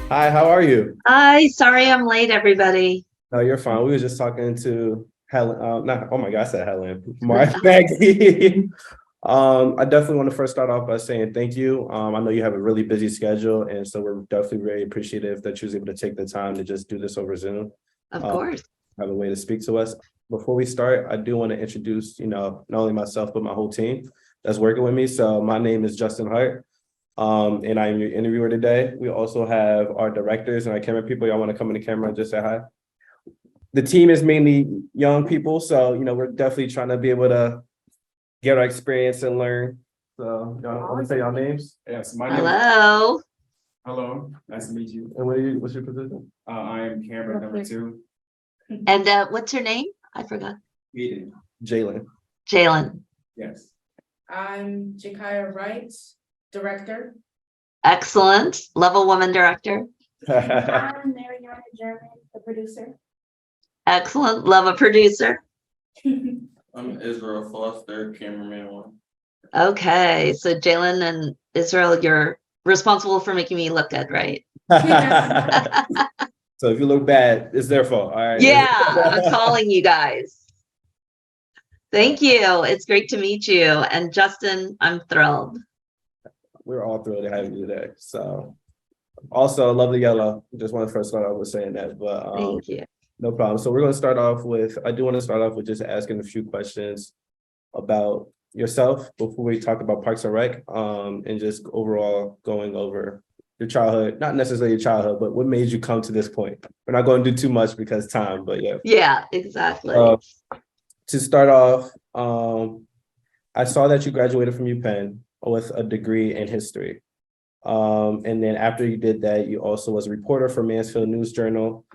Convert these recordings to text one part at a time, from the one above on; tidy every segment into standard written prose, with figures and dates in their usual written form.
Hi, how are you? Hi, sorry I'm late, everybody. No, you're fine. We were just talking to Helen. Not, oh my God, I said Helen. Maggie. I definitely want to first start off by saying thank you. I know you have a really busy schedule, and so we're definitely very appreciative that you was able to take the time to just do this over Zoom. Of Um, course. have a way to speak to us. Before we start, I do want to introduce, not only myself but my whole team that's working with me. So my name is Justin Hart. And I'm your interviewer today. We also have our directors and our camera people. Y'all want to come in the camera and just say hi? The team is mainly young people, so we're definitely trying to be able to get our experience and learn. So y'all want to say y'all names? Yes, my name is. Hello. Hello, nice to meet you. And what's your position? I am camera number 2. And what's your name? I forgot. Paden. Jalen. Jalen. Yes. I'm Jakaya Wright, director. Excellent. Level woman director. I'm Mariana German, the producer. Excellent. Love a producer. I'm Israel Foster, cameraman 1. Okay. So Jalen and Israel, you're responsible for making me look good, right? So if you look bad, it's their fault. All right. Yeah, I'm calling you guys. Thank you. It's great to meet you. And Justin, I'm thrilled. We're all thrilled to have you today. So also lovely yellow. Just want to first start off with saying that, but Thank you. no problem. So we're going to start off with, I do want to start off with just asking a few questions about yourself before we talk about Parks and Rec, and just overall going over your childhood, not necessarily your childhood, but what made you come to this point? We're not going to do too much because time, but yeah. Yeah, exactly. To start off, I saw that you graduated from UPenn with a degree in history. And then after you did that, you also was a reporter for Mansfield News Journal.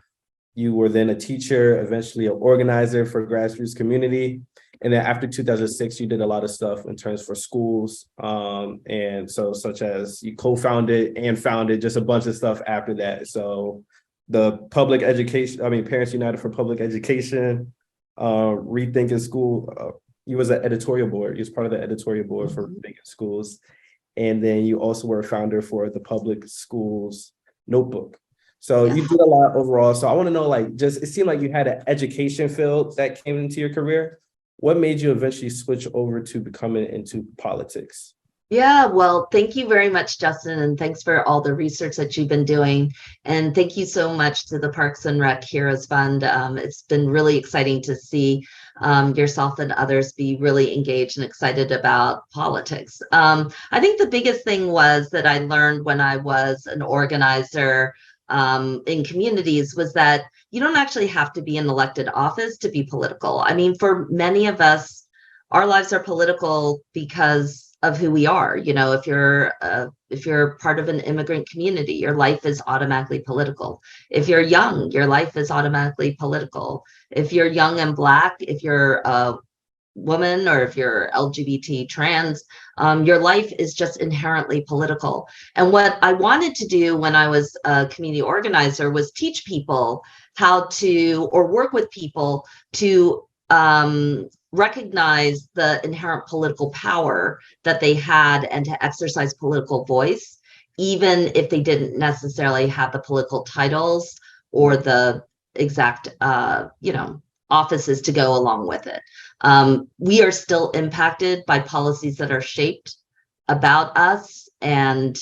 You were then a teacher, eventually an organizer for grassroots community. And then after 2006, you did a lot of stuff in terms for schools. And so such as you co-founded and founded just a bunch of stuff after that. So the public education, Parents United for Public Education, Rethinking School. You was an editorial board. You was part of the editorial board for Rethinking Schools. And then you also were a founder for the Public Schools Notebook. So you did a lot overall. So I want to know, it seemed like you had an education field that came into your career. What made you eventually switch over to becoming into politics? Yeah, well, thank you very much, Justin, and thanks for all the research that you've been doing. And thank you so much to the Parks and Rec Heroes Fund. It's been really exciting to see yourself and others be really engaged and excited about politics. I think the biggest thing was that I learned when I was an organizer in communities was that you don't actually have to be in elected office to be political. I mean, for many of us, our lives are political because of who we are. If you're part of an immigrant community, your life is automatically political. If you're young, your life is automatically political. If you're young and Black, if you're a woman, or if you're LGBT trans, your life is just inherently political. And what I wanted to do when I was a community organizer was teach people how to, or work with people to recognize the inherent political power that they had and to exercise political voice, even if they didn't necessarily have the political titles or the exact, offices to go along with it. We are still impacted by policies that are shaped about us and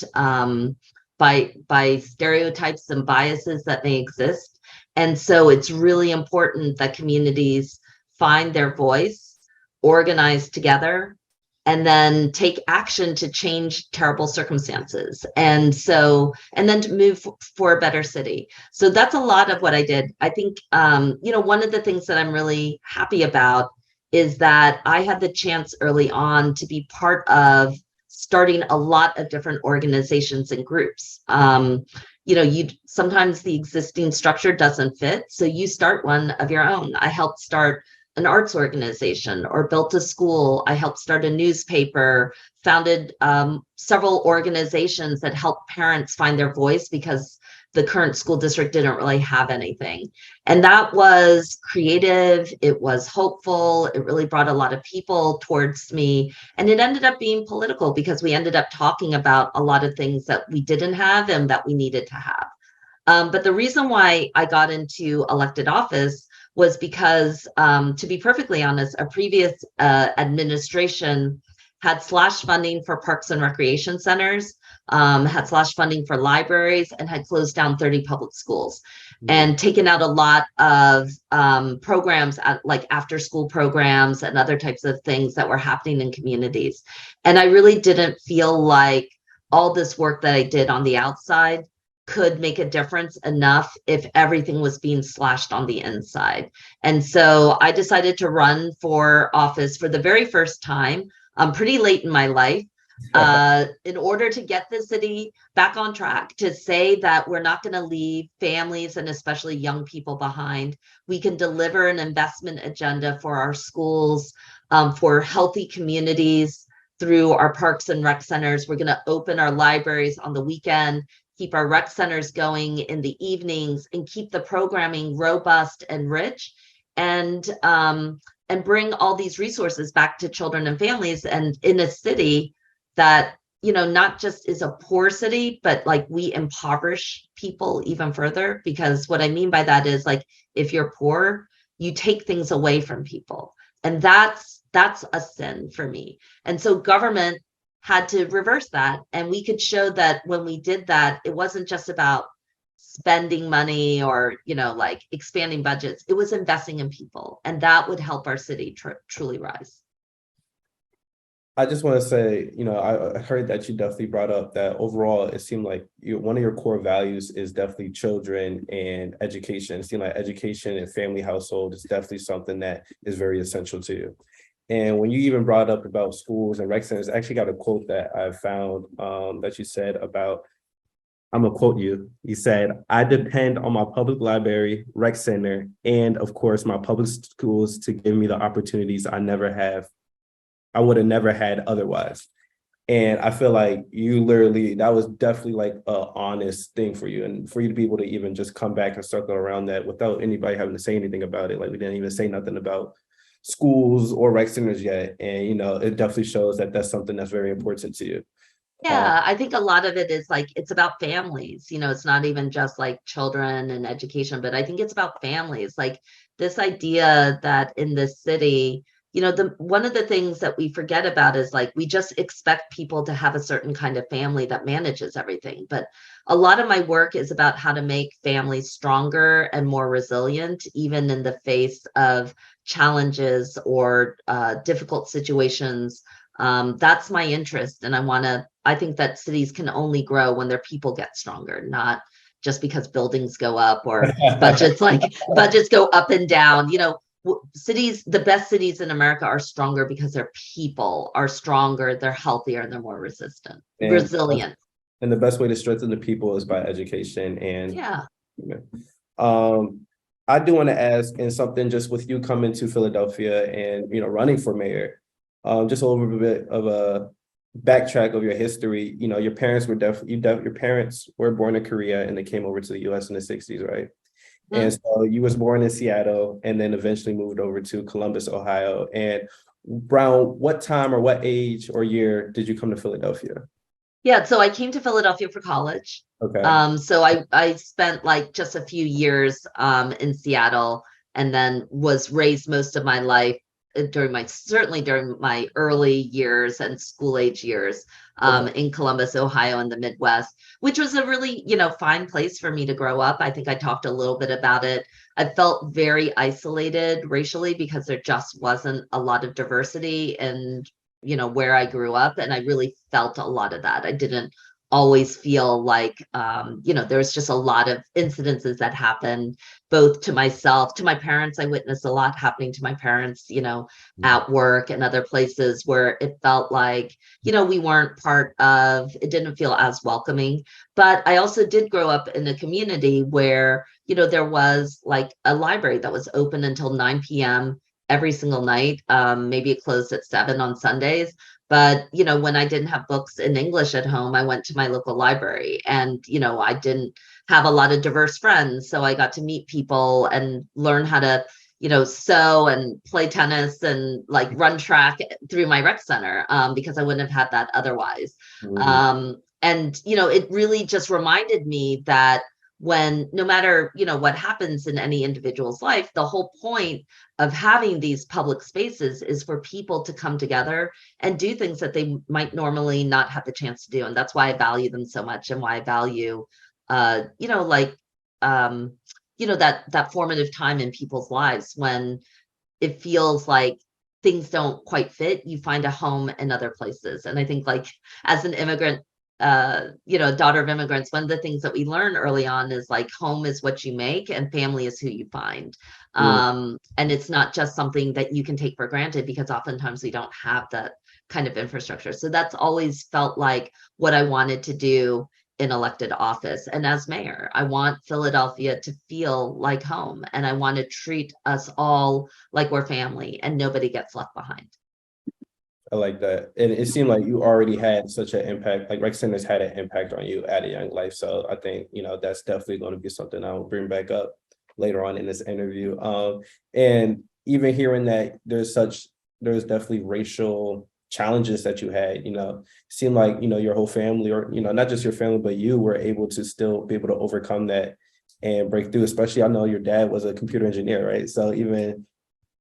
by stereotypes and biases that may exist. And so it's really important that communities find their voice, organize together, and then take action to change terrible circumstances. And then to move for a better city. So that's a lot of what I did. I think, one of the things that I'm really happy about is that I had the chance early on to be part of starting a lot of different organizations and groups. You sometimes the existing structure doesn't fit, so you start one of your own. I helped start an arts organization or built a school. I helped start a newspaper, founded several organizations that help parents find their voice because the current school district didn't really have anything. And that was creative. It was hopeful. It really brought a lot of people towards me. And it ended up being political because we ended up talking about a lot of things that we didn't have and that we needed to have. But the reason why I got into elected office was because, to be perfectly honest, a previous administration had slashed funding for parks and recreation centers, had slashed funding for libraries, and had closed down 30 public schools and taken out a lot of programs like after school programs and other types of things that were happening in communities. And I really didn't feel like all this work that I did on the outside could make a difference enough if everything was being slashed on the inside. And so I decided to run for office for the very first time, pretty late in my life, in order to get the city back on track, to say that we're not going to leave families and especially young people behind. We can deliver an investment agenda for our schools, for healthy communities through our parks and rec centers. We're going to open our libraries on the weekend, keep our rec centers going in the evenings, and keep the programming robust and rich, and bring all these resources back to children and families, and in a city that, you know, not just is a poor city, but like we impoverish people even further. Because what I mean by that is, like, if you're poor, you take things away from people, and that's a sin for me. And so government had to reverse that, and we could show that when we did that, it wasn't just about spending money or, you know, like expanding budgets. It was investing in people, and that would help our city truly rise. I just want to say, you know, I heard that you definitely brought up that overall, it seemed like one of your core values is definitely children and education. It seemed like education and family household is definitely something that is very essential to you. And when you even brought up about schools and rec centers, I actually got a quote that I found that you said about, I'm gonna quote you. You said, "I depend on my public library, rec center, and of course my public schools to give me the opportunities I would have never had otherwise." And I feel like you literally, that was definitely like a honest thing for you. And for you to be able to even just come back and circle around that without anybody having to say anything about it. Like, we didn't even say nothing about schools or rec centers yet. And, you know, it definitely shows that that's something that's very important to you. Yeah, I think a lot of it is like, it's about families, you know, it's not even just like children and education, but I think it's about families. Like, this idea that in this city, you know, one of the things that we forget about is, like, we just expect people to have a certain kind of family that manages everything. But a lot of my work is about how to make families stronger and more resilient, even in the face of challenges or difficult situations. That's my interest. And I think that cities can only grow when their people get stronger, not just because buildings go up or budgets go up and down. You know, cities, the best cities in America are stronger because their people are stronger, they're healthier, and they're more resilient. And the best way to strengthen the people is by education. And yeah. I do want to ask, and something just with you coming to Philadelphia and, you know, running for mayor, just a little bit of a backtrack of your history. You know, your parents were your parents were born in Korea and they came over to the US in the 60s, right? Mm-hmm. And so you was born in Seattle and then eventually moved over to Columbus, Ohio. And Brown, what time or what age or year did you come to Philadelphia? Yeah, so I came to Philadelphia for college. Okay. So I spent like just a few years in Seattle, and then was raised most of my life certainly during my early years and school age years in Columbus, Ohio, in the Midwest, which was a really, you know, fine place for me to grow up. I think I talked a little bit about it. I felt very isolated racially because there just wasn't a lot of diversity and, you know, where I grew up. And I really felt a lot of that. I didn't always feel like, you know, there was just a lot of incidences that happened both to myself, to my parents. I witnessed a lot happening to my parents, you know, at work and other places where it felt like, you know, we weren't part of, it didn't feel as welcoming. But I also did grow up in a community where, you know, there was like a library that was open until 9 p.m. every single night. Maybe it closed at 7 on Sundays. But, you know, when I didn't have books in English at home, I went to my local library. And, you know, I didn't have a lot of diverse friends. So I got to meet people and learn how to, you know, sew and play tennis and like run track through my rec center, because I wouldn't have had that otherwise. Mm-hmm. And, you know, it really just reminded me that when no matter, what happens in any individual's life, the whole point of having these public spaces is for people to come together and do things that they might normally not have the chance to do. And that's why I value them so much, and why I value, that formative time in people's lives when it feels like things don't quite fit, you find a home in other places. And I think, like, as an immigrant, daughter of immigrants, one of the things that we learn early on is, like, home is what you make and family is who you find. And it's not just something that you can take for granted, because oftentimes we don't have that kind of infrastructure. So that's always felt like what I wanted to do in elected office. And as mayor, I want Philadelphia to feel like home, and I want to treat us all like we're family and nobody gets left behind. I like that. And it seemed like you already had such an impact, like rec centers had an impact on you at a young life. So I think, that's definitely going to be something I'll bring back up later on in this interview. And even hearing that there's definitely racial challenges that you had, seemed like, your whole family, or, not just your family, but you were able to still be able to overcome that and break through. Especially, I know your dad was a computer engineer, right? So even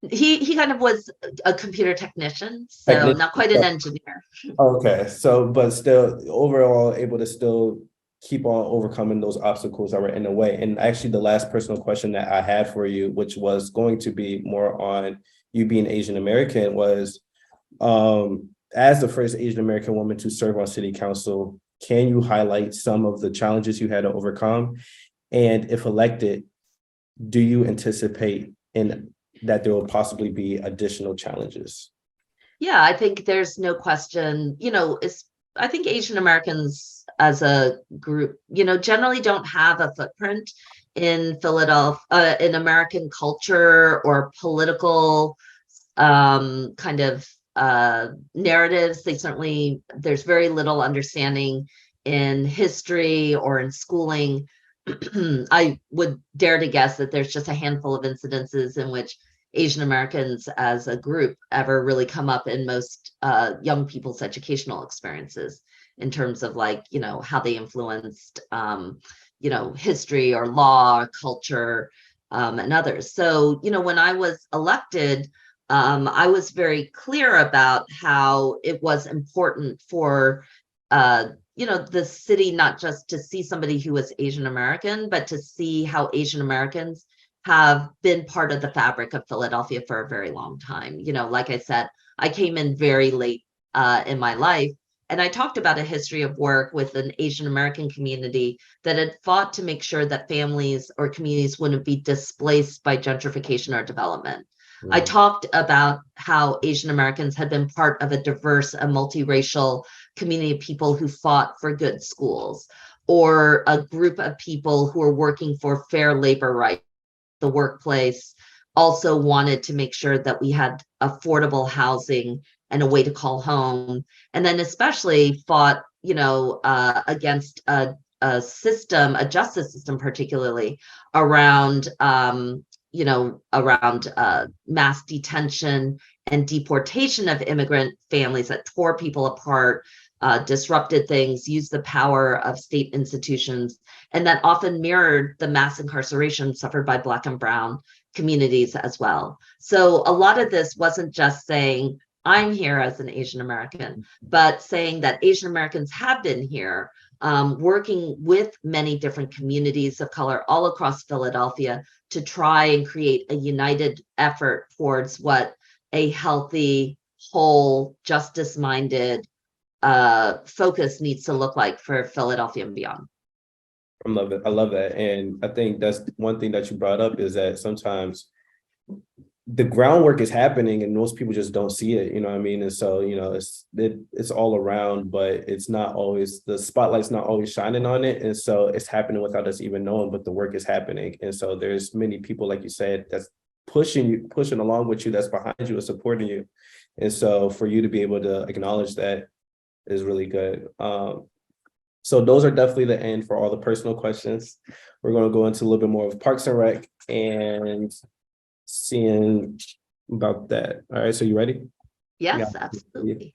he kind of was a computer technician, so not quite an engineer. Okay, so but still overall able to still keep on overcoming those obstacles that were in the way. And actually the last personal question that I had for you, which was going to be more on you being Asian American, was as the first Asian American woman to serve on city council, can you highlight some of the challenges you had to overcome? And if elected, do you anticipate that there will possibly be additional challenges? Yeah, I think there's no question, I think Asian Americans as a group, generally don't have a footprint in Philadelphia, in American culture or political kind of narratives. There's very little understanding in history or in schooling. I would dare to guess that there's just a handful of incidences in which Asian Americans as a group ever really come up in most young people's educational experiences, in terms of, like, how they influenced, history or law, culture, and others. So, when I was elected, I was very clear about how it was important for the city not just to see somebody who was Asian American, but to see how Asian Americans have been part of the fabric of Philadelphia for a very long time. Like I said, I came in very late in my life, and I talked about a history of work with an Asian American community that had fought to make sure that families or communities wouldn't be displaced by gentrification or development. I talked about how Asian Americans had been part of a diverse and multiracial community of people who fought for good schools, or a group of people who were working for fair labor rights. The workplace also wanted to make sure that we had affordable housing and a way to call home, and then especially fought, against a justice system, particularly around, mass detention and deportation of immigrant families that tore people apart, disrupted things, used the power of state institutions, and that often mirrored the mass incarceration suffered by Black and Brown communities as well. So a lot of this wasn't just saying, I'm here as an Asian American, but saying that Asian Americans have been here, working with many different communities of color all across Philadelphia to try and create a united effort towards what a healthy, whole, justice-minded focus needs to look like for Philadelphia and beyond. I love it. I love that. And I think that's one thing that you brought up, is that sometimes the groundwork is happening and most people just don't see it, what I mean? And so, it's all around, but it's not always, the spotlight's not always shining on it. And so it's happening without us even knowing, but the work is happening. And so there's many people, like you said, that's pushing along with you, that's behind you and supporting you. And so for you to be able to acknowledge that is really good. So those are definitely the end for all the personal questions. We're going to go into a little bit more of Parks and Rec and seeing about that. All right, so you ready? Yes, absolutely.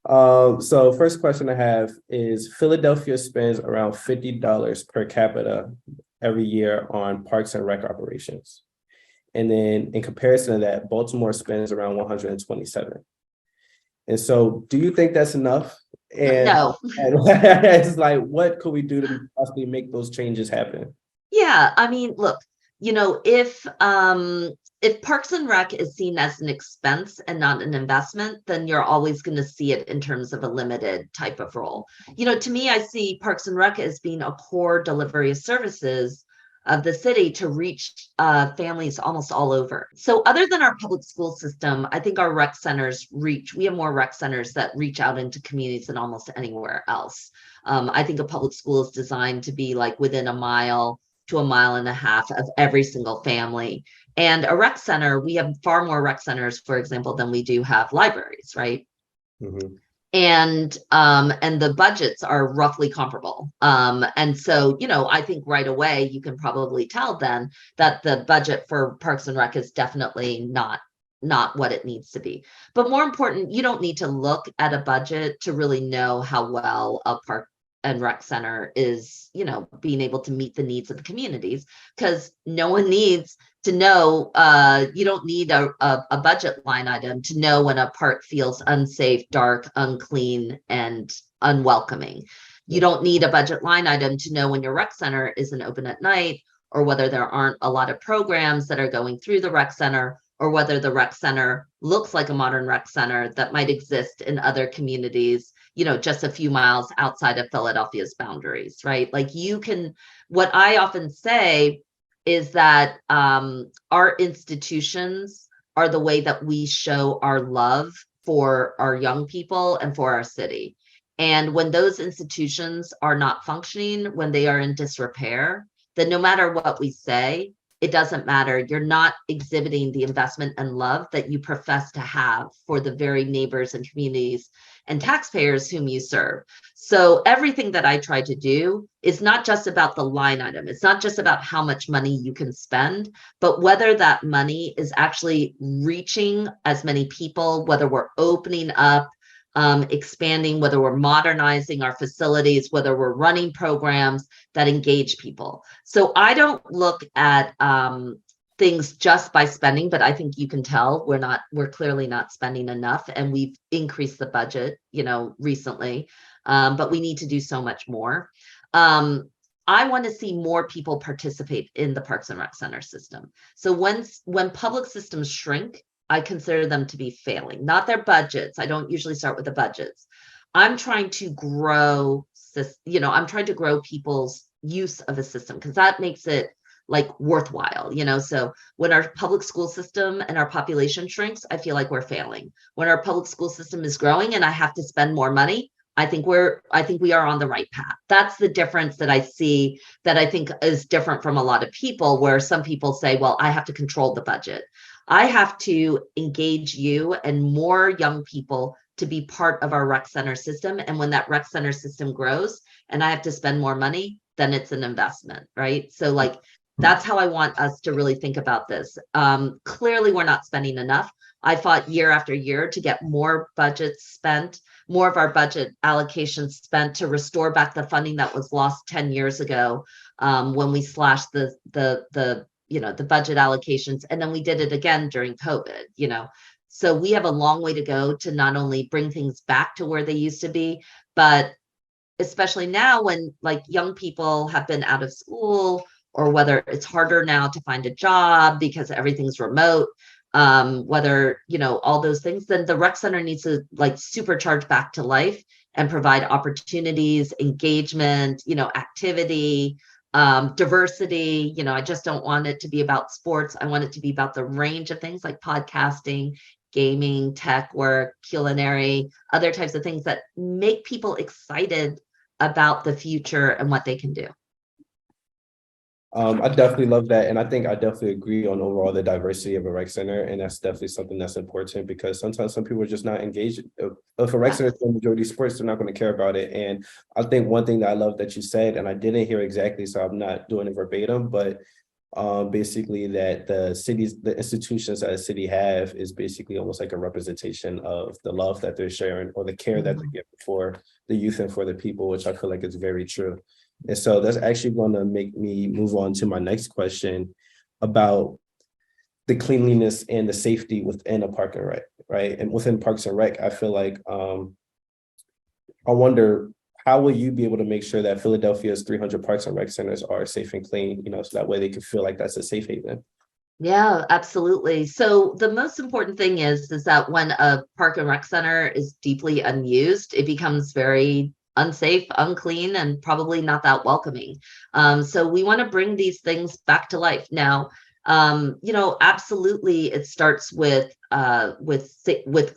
So first question I have is, Philadelphia spends around $50 per capita every year on parks and rec operations. And then in comparison to that, Baltimore spends around 127. And so do you think that's enough? And, No. and it's like, what could we do to possibly make those changes happen? Yeah, I mean, look, if Parks and Rec is seen as an expense and not an investment, then you're always going to see it in terms of a limited type of role. To me, I see Parks and Rec as being a core delivery of services of the city to reach families almost all over. So other than our public school system, I think our rec centers we have more rec centers that reach out into communities than almost anywhere else. I think a public school is designed to be like within a mile to a mile and a half of every single family. And a rec center, we have far more rec centers, for example, than we do have libraries, right? Mm-hmm. And the budgets are roughly comparable. And so, I think right away you can probably tell then that the budget for Parks and Rec is definitely not what it needs to be. But more important, you don't need to look at a budget to really know how well a park and rec center is, being able to meet the needs of the communities, because no one needs to know, you don't need a budget line item to know when a park feels unsafe, dark, unclean, and unwelcoming. You don't need a budget line item to know when your rec center isn't open at night, or whether there aren't a lot of programs that are going through the rec center, or whether the rec center looks like a modern rec center that might exist in other communities, just a few miles outside of Philadelphia's boundaries, right? Like what I often say is that our institutions are the way that we show our love for our young people and for our city. And when those institutions are not functioning, when they are in disrepair, then no matter what we say, it doesn't matter. You're not exhibiting the investment and love that you profess to have for the very neighbors and communities and taxpayers whom you serve. So everything that I try to do is not just about the line item. It's not just about how much money you can spend, but whether that money is actually reaching as many people, whether we're opening up, expanding, whether we're modernizing our facilities, whether we're running programs that engage people. So I don't look at things just by spending, but I think you can tell we're clearly not spending enough, and we've increased the budget, recently, but we need to do so much more. I want to see more people participate in the Parks and Rec Center system. So when public systems shrink, I consider them to be failing, not their budgets. I don't usually start with the budgets. I'm trying to grow, I'm trying to grow people's use of a system, because that makes it like worthwhile, so when our public school system and our population shrinks, I feel like we're failing. When our public school system is growing and I have to spend more money, I think we are on the right path. That's the difference that I see, that I think is different from a lot of people, where some people say, well, I have to control the budget. I have to engage you and more young people to be part of our rec center system. And when that rec center system grows and I have to spend more money, then it's an investment, right? So that's how I want us to really think about this. Clearly, we're not spending enough. I fought year after year to get more budgets spent, more of our budget allocations spent to restore back the funding that was lost 10 years ago, when we slashed the budget allocations, and then we did it again during COVID. So we have a long way to go to not only bring things back to where they used to be, but especially now when young people have been out of school, or whether it's harder now to find a job because everything's remote, whether, all those things, then the rec center needs to supercharge back to life and provide opportunities, engagement, activity, diversity. I just don't want it to be about sports. I want it to be about the range of things like podcasting, gaming, tech work, culinary, other types of things that make people excited about the future and what they can do. I definitely love that. And I think I definitely agree on overall the diversity of a rec center. And that's definitely something that's important, because sometimes some people are just not engaged. If a rec center is the majority sports, they're not going to care about it. And I think one thing that I love that you said, and I didn't hear exactly, so I'm not doing it verbatim, but basically that the institutions that a city have is basically almost like a representation of the love that they're sharing, or the care that they give for the youth and for the people, which I feel like is very true. And so that's actually going to make me move on to my next question about the cleanliness and the safety within a park and rec, right? And within Parks and Rec, I feel like I wonder, how will you be able to make sure that Philadelphia's 300 Parks and Rec centers are safe and clean, so that way they can feel like that's a safe haven? Yeah, absolutely. So the most important thing is that when a park and rec center is deeply unused, it becomes very unsafe, unclean, and probably not that welcoming. So we want to bring these things back to life. Now, absolutely, it starts with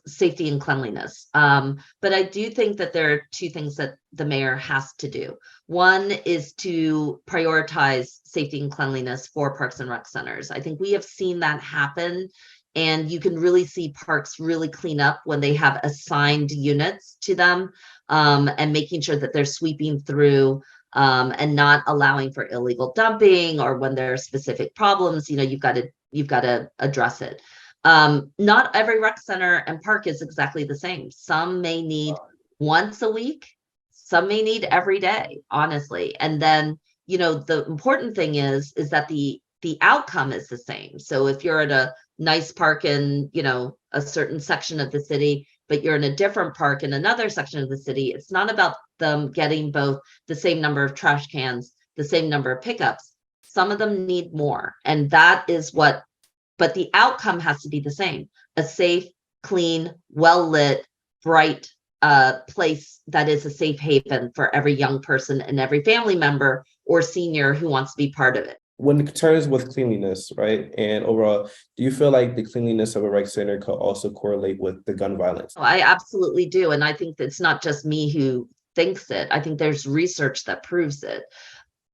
safety and cleanliness. But I do think that there are two things that the mayor has to do. One is to prioritize safety and cleanliness for parks and rec centers. I think we have seen that happen, and you can really see parks really clean up when they have assigned units to them, and making sure that they're sweeping through and not allowing for illegal dumping, or when there are specific problems, you've got to address it. Not every rec center and park is exactly the same. Some may need once a week, some may need every day, honestly. And then, the important thing is that the outcome is the same. So if you're at a nice park in, a certain section of the city, but you're in a different park in another section of the city, it's not about them getting both the same number of trash cans, the same number of pickups. Some of them need more. And that is but the outcome has to be the same: a safe, clean, well-lit, bright place that is a safe haven for every young person and every family member or senior who wants to be part of it. When it concerns with cleanliness, right, and overall, do you feel like the cleanliness of a rec center could also correlate with the gun violence? I absolutely do. And I think it's not just me who thinks it. I think there's research that proves it.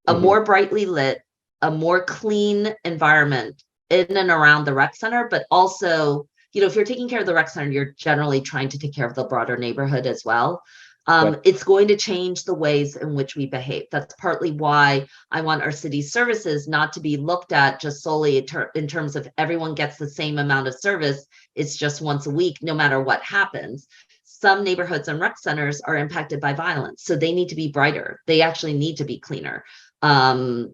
A more brightly lit, a more clean environment in and around the rec center, but also, if you're taking care of the rec center, you're generally trying to take care of the broader neighborhood as well. Right. It's going to change the ways in which we behave. That's partly why I want our city services not to be looked at just solely in terms of everyone gets the same amount of service. It's just once a week, no matter what happens. Some neighborhoods and rec centers are impacted by violence, so they need to be brighter. They actually need to be cleaner. Some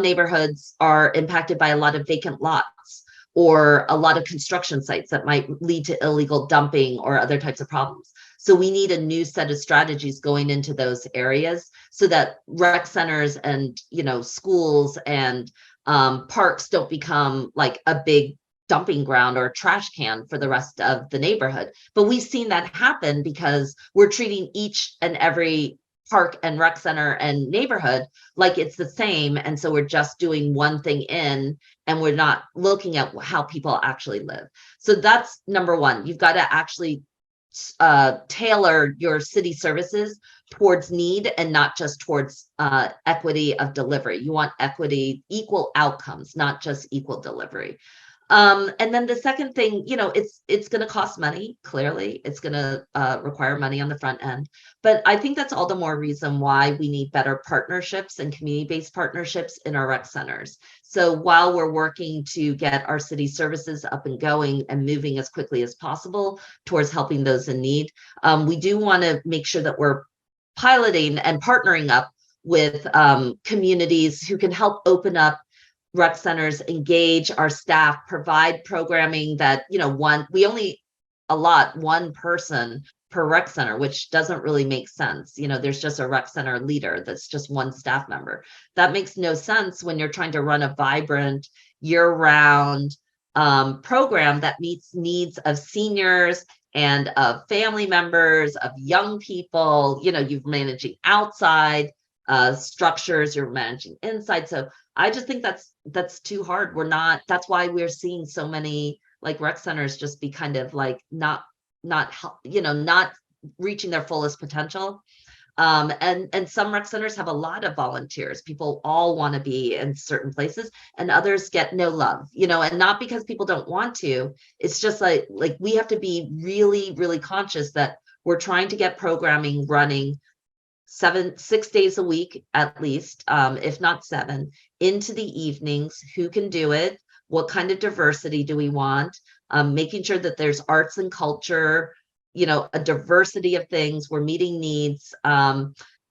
neighborhoods are impacted by a lot of vacant lots or a lot of construction sites that might lead to illegal dumping or other types of problems. So we need a new set of strategies going into those areas so that rec centers and, schools and parks don't become like a big dumping ground or a trash can for the rest of the neighborhood. But we've seen that happen because we're treating each and every park and rec center and neighborhood like it's the same. And so we're just doing one thing and we're not looking at how people actually live. So that's number one. You've got to actually tailor your city services towards need and not just towards equity of delivery. You want equity, equal outcomes, not just equal delivery. And then the second thing, it's going to cost money. Clearly, it's going to require money on the front end. But I think that's all the more reason why we need better partnerships and community-based partnerships in our rec centers. So while we're working to get our city services up and going and moving as quickly as possible towards helping those in need, we do want to make sure that we're piloting and partnering up with communities who can help open up rec centers, engage our staff, provide programming that, we only allot one person per rec center, which doesn't really make sense. There's just a rec center leader that's just one staff member. That makes no sense when you're trying to run a vibrant year-round program that meets needs of seniors and of family members, of young people. You're managing outside structures, you're managing inside. So I just think that's too hard. That's why we're seeing so many like rec centers just be kind of like not reaching their fullest potential. And some rec centers have a lot of volunteers. People all want to be in certain places, and others get no love, and not because people don't want to. It's just like we have to be really, really conscious that we're trying to get programming running 6 days a week, at least, if not 7, into the evenings. Who can do it? What kind of diversity do we want? Making sure that there's arts and culture, a diversity of things. We're meeting needs.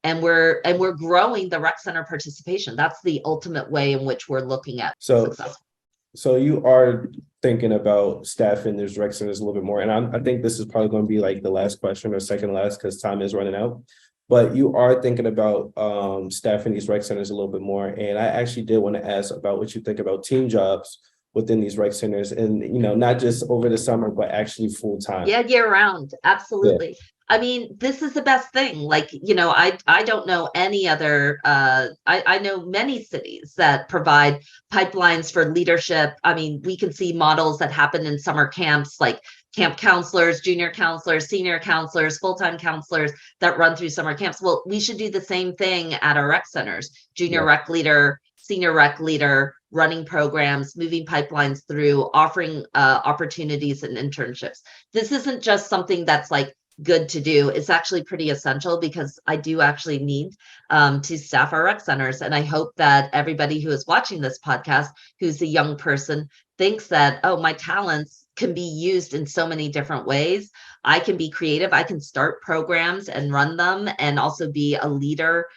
And we're growing the rec center participation. That's the ultimate way in which we're looking at success. So you are thinking about staffing these rec centers a little bit more. And I think this is probably going to be like the last question or second last because time is running out. But you are thinking about staffing these rec centers a little bit more. And I actually did want to ask about what you think about team jobs within these rec centers and, not just over the summer, but actually full time. Yeah, year round. Absolutely. Yeah. I mean, this is the best thing. Like, I don't know any other, I know many cities that provide pipelines for leadership. I mean, we can see models that happen in summer camps, like camp counselors, junior counselors, senior counselors, full-time counselors that run through summer camps. Well, we should do the same thing at our rec centers, junior rec leader, senior rec leader, running programs, moving pipelines through, offering opportunities and internships. This isn't just something that's like good to do. It's actually pretty essential because I do actually need to staff our rec centers. And I hope that everybody who is watching this podcast, who's a young person, thinks that, oh, my talents can be used in so many different ways. I can be creative. I can start programs and run them and also be a leader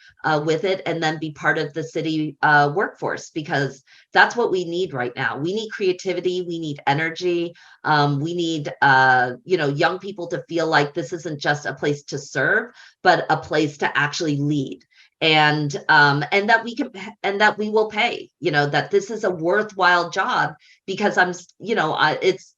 with it and then be part of the city workforce because that's what we need right now. We need creativity. We need energy. We need, young people to feel like this isn't just a place to serve, but a place to actually lead. And that we can, and that we will pay, that this is a worthwhile job because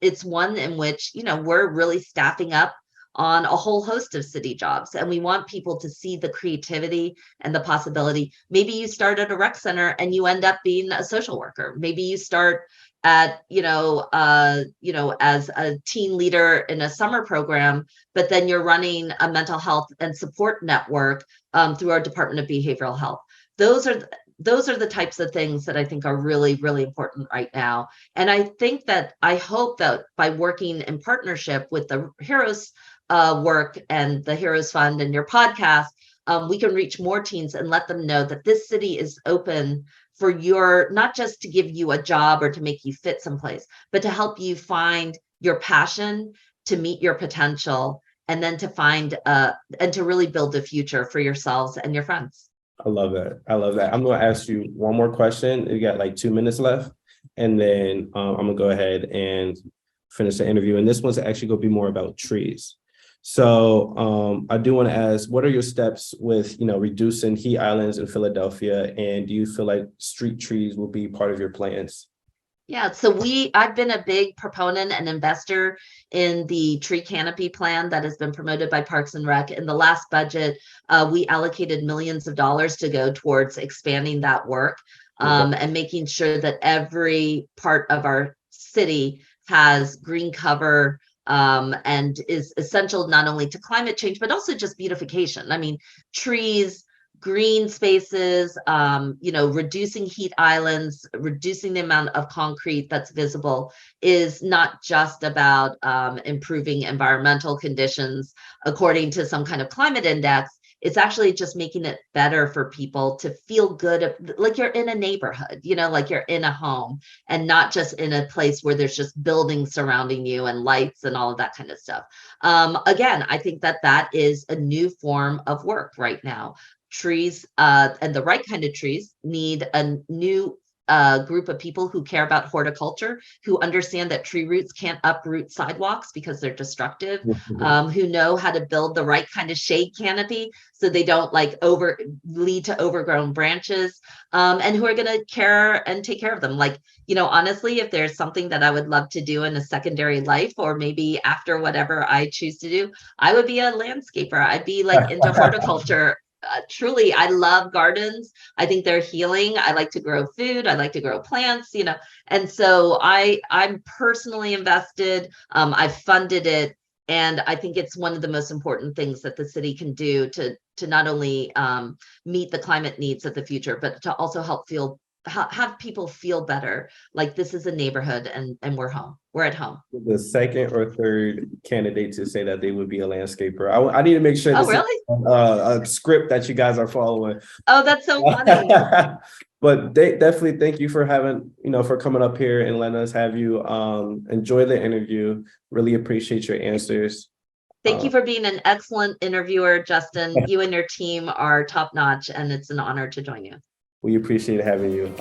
it's one in which, we're really staffing up on a whole host of city jobs. And we want people to see the creativity and the possibility. Maybe you start at a rec center and you end up being a social worker. Maybe you start at, as a teen leader in a summer program, but then you're running a mental health and support network through our Department of Behavioral Health. Those are the types of things that I think are really, really important right now. And I hope that by working in partnership with the Heroes work and the Heroes Fund and your podcast, we can reach more teens and let them know that this city is open for not just to give you a job or to make you fit someplace, but to help you find your passion, to meet your potential, and then to find and to really build a future for yourselves and your friends. I love that. I'm going to ask you one more question. You got like 2 minutes left, and then I'm going to go ahead and finish the interview. And this one's actually going to be more about trees. So I do want to ask, what are your steps with, reducing heat islands in Philadelphia? And do you feel like street trees will be part of your plans? Yeah, so I've been a big proponent and investor in the tree canopy plan that has been promoted by Parks and Rec. In the last budget, we allocated millions of dollars to go towards expanding that work and making sure that every part of our city has green cover and is essential not only to climate change, but also just beautification. I mean, trees, green spaces, reducing heat islands, reducing the amount of concrete that's visible is not just about improving environmental conditions according to some kind of climate index. It's actually just making it better for people to feel good, like you're in a neighborhood, like you're in a home and not just in a place where there's just buildings surrounding you and lights and all of that kind of stuff. Again, I think that is a new form of work right now. Trees and the right kind of trees need a new group of people who care about horticulture, who understand that tree roots can't uproot sidewalks because they're destructive, who know how to build the right kind of shade canopy so they don't lead to overgrown branches, and who are going to care and take care of them. Like, honestly, if there's something that I would love to do in a secondary life, or maybe after whatever I choose to do, I would be a landscaper. I'd be like into horticulture. Truly, I love gardens. I think they're healing. I like to grow food. I like to grow plants, and so I'm personally invested. I've funded it. And I think it's one of the most important things that the city can do to not only meet the climate needs of the future, but to also help have people feel better, like this is a neighborhood and we're home. We're at home. The second or third candidate to say that they would be a landscaper. I need to make sure this is a script that you guys are following. Oh, that's so funny. But they definitely thank you for for coming up here and letting us have you enjoy the interview. Really appreciate your answers. Thank you for being an excellent interviewer, Justin. You and your team are top notch, and it's an honor to join you. We appreciate having you.